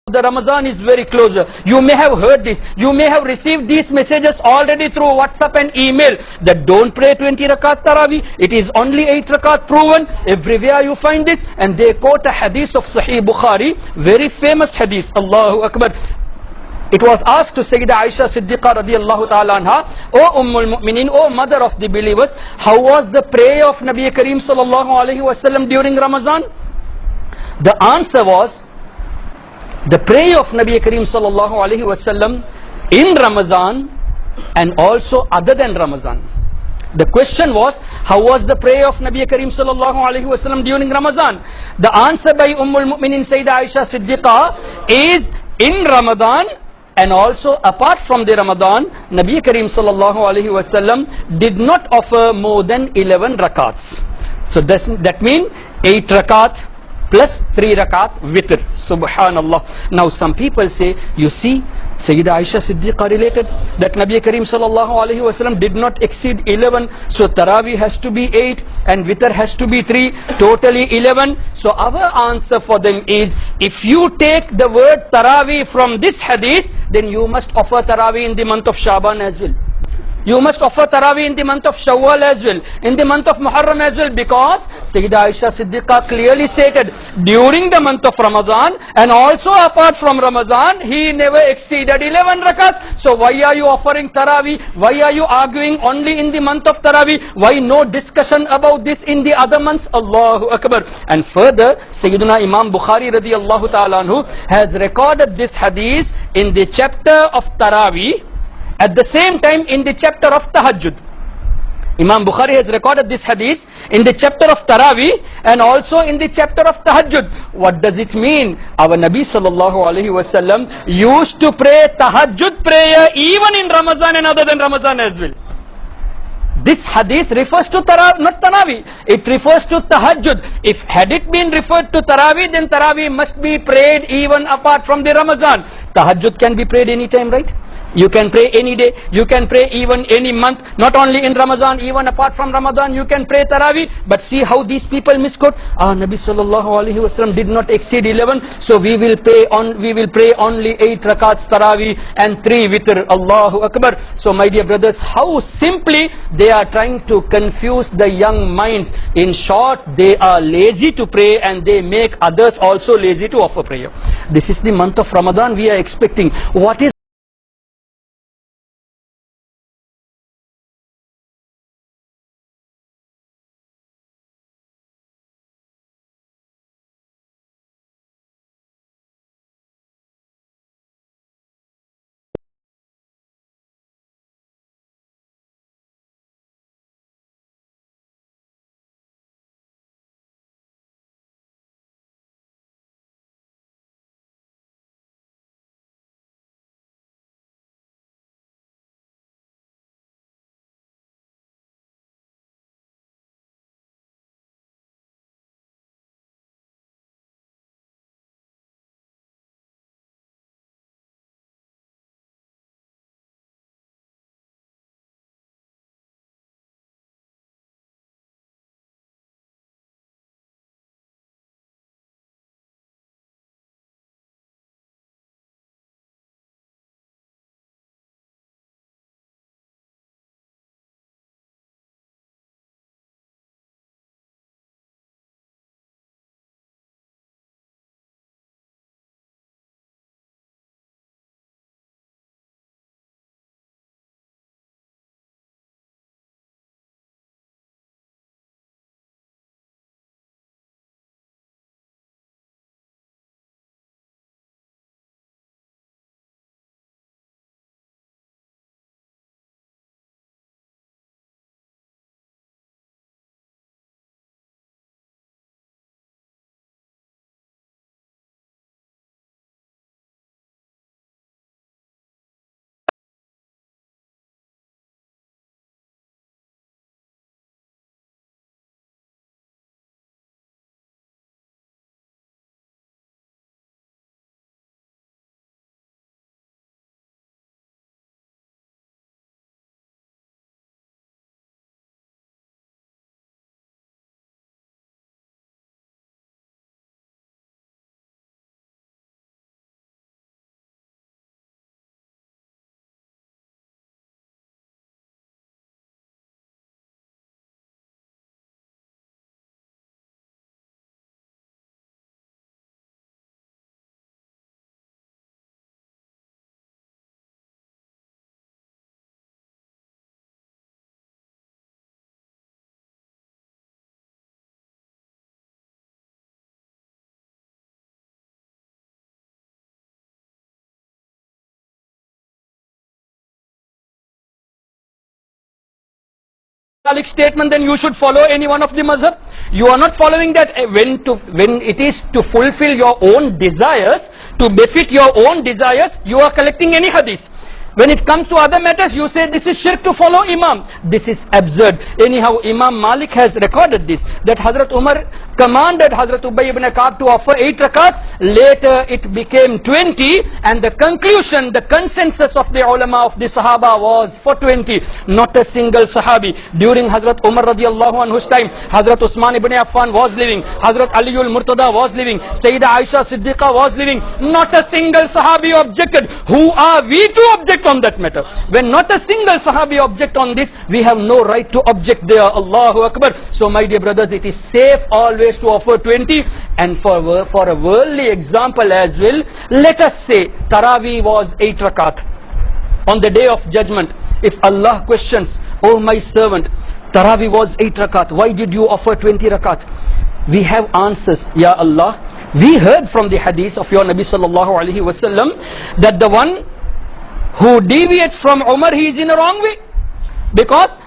the Ramadan is very close. You may have heard this. You may have received these messages already through WhatsApp and email that don't pray 20 rakat Taraweeh. It is only 8 rakat proven. Everywhere you find this. And they quote a hadith of Sahih Bukhari, very famous hadith. Allahu Akbar. It was asked to Sayyidah Aisha Siddiqa radiallahu ta'ala anha, O Ummul Mu'minin, O mother of the believers, how was the prayer of Nabi Kareem sallallahu alayhi wasallam during Ramadan? The answer was, the prayer of Nabi Kareem sallallahu alayhi wasallam in Ramadan and also other than Ramadan. The question was, how was the prayer of Nabi Kareem sallallahu alayhi wasallam during Ramadan? The answer by Ummul Mu'minin Sayyidah Aisha Siddiqa is, in Ramadan and also apart from the Ramadan, Nabi Kareem sallallahu alayhi wasallam did not offer more than 11 rakats. So that means 8 rakat plus 3 rakat witr. Subhanallah. Now some people say, you see, Sayyidah Aisha Siddiqa related that Nabi Kareem sallallahu alayhi wasallam did not exceed 11. So Taraweeh has to be 8 and witr has to be 3. Totally 11. So our answer for them is, if you take the word Taraweeh from this hadith, then you must offer Taraweeh in the month of Shaban as well. You must offer Taraweeh in the month of Shawwal as well, in the month of Muharram as well, because Sayyidah Aisha Siddiqa clearly stated, during the month of Ramadan and also apart from Ramadan, he never exceeded 11 rakats. So why are you offering Taraweeh? Why are you arguing only in the month of Taraweeh? Why no discussion about this in the other months? Allahu Akbar. And further, Sayyidina Imam Bukhari radiallahu ta'ala anhu has recorded this hadith in the chapter of Taraweeh, at the same time in the chapter of Tahajjud. Imam Bukhari has recorded this hadith in the chapter of Taraweeh and also in the chapter of Tahajjud. What does it mean? Our Nabi sallallahu alayhi wasallam used to pray Tahajjud prayer even in Ramadan and other than Ramadan as well. This hadith refers to not Taraweeh. It refers to Tahajjud. If had it been referred to Taraweeh, then Taraweeh must be prayed even apart from the Ramadan. Tahajjud can be prayed anytime, right? You can pray any day, you can pray even any month, not only in Ramadan, even apart from Ramadan, you can pray Taraweeh. But see how these people misquote. Nabi sallallahu alayhi wasallam did not exceed 11, so we will pray only 8 rakats Taraweeh and 3 witr. Allahu Akbar. So my dear brothers, how simply they are trying to confuse the young minds. In short, they are lazy to pray and they make others also lazy to offer prayer. This is the month of Ramadan we are expecting. What is Malik statement, then you should follow any one of the mazhab. You are not following that when it is to fulfill your own desires, to befit your own desires, you are collecting any hadith. When it comes to other matters, you say this is shirk to follow Imam. This is absurd. Anyhow, Imam Malik has recorded this, that Hazrat Umar commanded Hazrat Ubay ibn Ka'b to offer 8 rakats. Later it became 20, and the conclusion, the consensus of the ulama of the Sahaba was for 20. Not a single Sahabi. During Hazrat Umar radiallahu anhu's time, Hazrat Usman ibn Affan was living, Hazrat Aliul Murtada was living, Sayyidah Aisha Siddiqa was living. Not a single Sahabi objected. Who are we to object on that matter? When not a single Sahabi object on this, we have no right to object there. Allahu Akbar. So my dear brothers, it is safe always to offer 20. And for a worldly example as well, let us say Taraweeh was 8 rakat. On the day of judgment, if Allah questions, oh my servant, Taraweeh was 8 rakat, why did you offer 20 rakat? We have answers. Ya Allah, we heard from the hadith of your Nabi sallallahu alaihi wasallam that the one who deviates from Umar, he is in a wrong way, because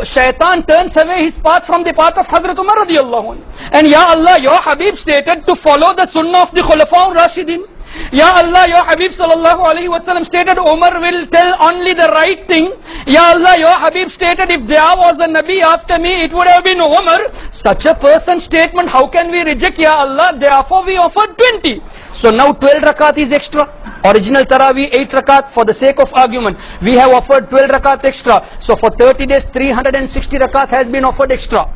shaitan turns away his path from the path of Hazrat Umar radiallahu anhu. And Ya Allah, your Habib stated to follow the sunnah of the Khulafa Rashidin. Ya Allah, your Habib sallallahu alaihi wasallam stated Umar will tell only the right thing. Ya Allah, your Habib stated if there was a Nabi after me, it would have been Umar. Such a person's statement, how can we reject? Ya Allah, therefore we offered 20. So now 12 rakat is extra. Original Taraweeh 8 rakat. For the sake of argument, we have offered 12 rakat extra. So for 30 days, 360 rakat has been offered extra.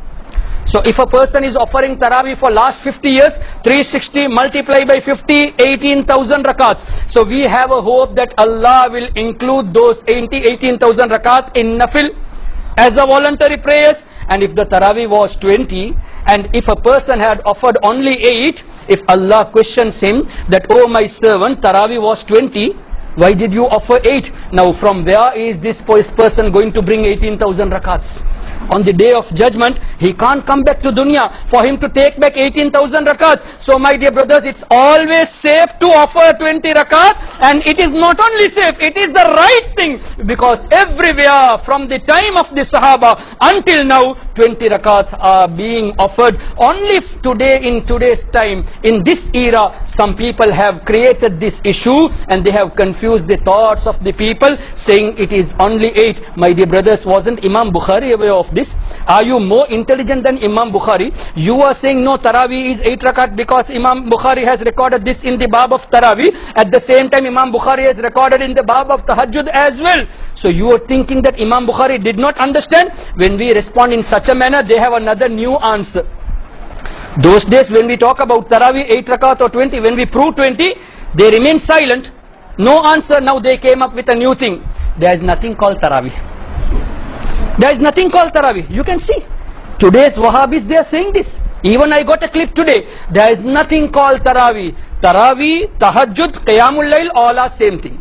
So if a person is offering Taraweeh for last 50 years, 360 multiplied by 50, 18,000 rakats. So we have a hope that Allah will include those 18,000 rakat in nafil as a voluntary prayers. And if the Taraweeh was 20, and if a person had offered only 8, if Allah questions him that, oh my servant, Taraweeh was 20, why did you offer 8? Now from where is this person going to bring 18,000 rakats? On the day of judgment, he can't come back to dunya for him to take back 18,000 rakats. So my dear brothers, it's always safe to offer 20 rakat, and it is not only safe, it is the right thing, because everywhere from the time of the Sahaba until now, 20 rakats are being offered. Only today, in today's time, in this era, some people have created this issue and they have confused the thoughts of the people, saying it is only 8. My dear brothers, wasn't Imam Bukhari aware of this? Are you more intelligent than Imam Bukhari? You are saying no, Taraweeh is 8 rakat because Imam Bukhari has recorded this in the bab of Taraweeh. At the same time, Imam Bukhari has recorded in the bab of Tahajjud as well. So you are thinking that Imam Bukhari did not understand? When we respond in such a manner, they have another new answer. Those days when we talk about Taraweeh 8 rakat or 20, when we prove 20, they remain silent. No answer. Now they came up with a new thing. There is nothing called Taraweeh. There is nothing called Taraweeh. You can see. Today's Wahhabis, they are saying this. Even I got a clip today. There is nothing called Taraweeh. Taraweeh, Tahajjud, Qiyamul Layl, all are same thing.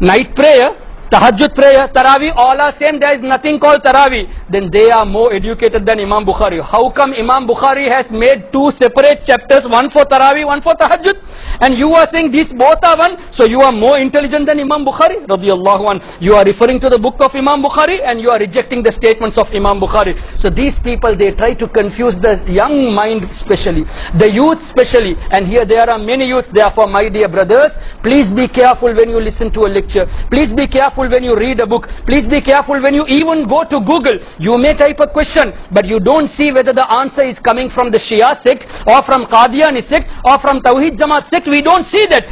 Night prayer, Tahajjud prayer, Taraweeh, all are same. There is nothing called Taraweeh. Then they are more educated than Imam Bukhari. How come Imam Bukhari has made 2 separate chapters, one for Taraweeh, one for Tahajjud? And you are saying these both are one, so you are more intelligent than Imam Bukhari radiyallahu anh. You are referring to the book of Imam Bukhari and you are rejecting the statements of Imam Bukhari. So these people, they try to confuse the young mind especially, the youth especially, and here there are many youths. Therefore my dear brothers, please be careful when you listen to a lecture. Please be careful when you read a book. Please be careful when you even go to Google. You may type a question, but you don't see whether the answer is coming from the Shia sect or from Qadiani sect or from Tawheed Jamaat sect. We don't see that.